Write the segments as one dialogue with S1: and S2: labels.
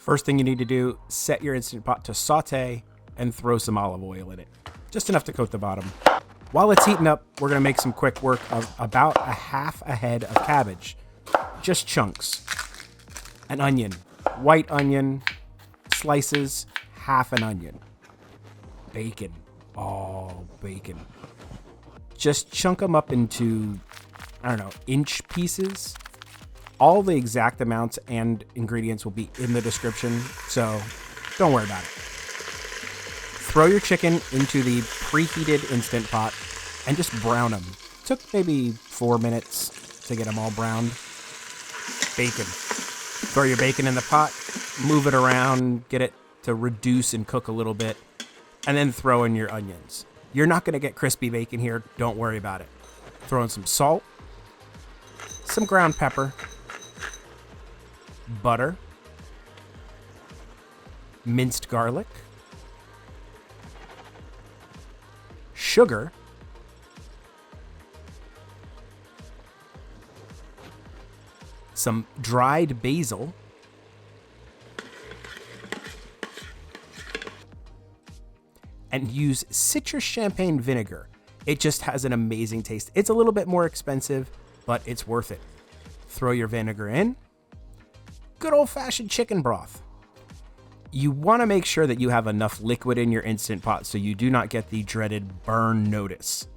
S1: First thing you need to do, set your Instant Pot to saute and throw some olive oil in it. Just enough to coat the bottom. While it's heating up, we're gonna make some quick work of about a half a head of cabbage. Just chunks. An onion, white onion, slices, half an onion. Bacon, oh, bacon. Just chunk them up into, I don't know, inch pieces. All the exact amounts and ingredients will be in the description, so don't worry about it. Throw your chicken into the preheated Instant Pot and just brown them. Took maybe 4 minutes to get them all browned. Bacon. Throw your bacon in the pot, move it around, get it to reduce and cook a little bit, and then throw in your onions. You're not going to get crispy bacon here, don't worry about it. Throw in some salt, some ground pepper, butter, minced garlic, sugar, some dried basil, and use citrus champagne vinegar. It just has an amazing taste. It's a little bit more expensive, but it's worth it. Throw your vinegar in. Good old-fashioned chicken broth. You want to make sure that you have enough liquid in your Instant Pot so you do not get the dreaded burn notice.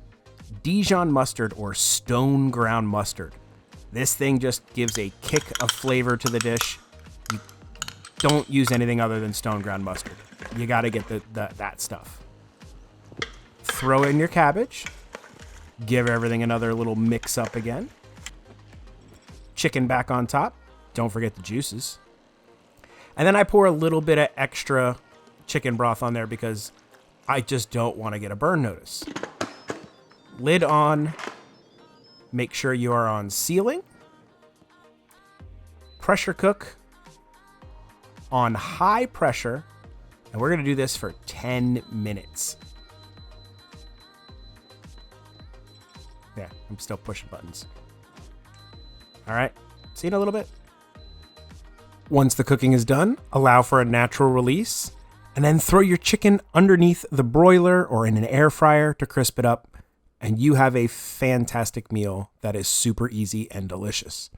S1: Dijon mustard or stone ground mustard. This thing just gives a kick of flavor to the dish. You don't use anything other than stone ground mustard. You got to get that stuff. Throw in your cabbage. Give everything another little mix up again. Chicken back on top. Don't forget the juices. And then I pour a little bit of extra chicken broth on there because I just don't want to get a burn notice. Lid on. Make sure you are on sealing. Pressure cook on high pressure. And we're going to do this for 10 minutes. Yeah, I'm still pushing buttons. All right, see you in a little bit. Once the cooking is done, allow for a natural release, and then throw your chicken underneath the broiler or in an air fryer to crisp it up, and you have a fantastic meal that is super easy and delicious.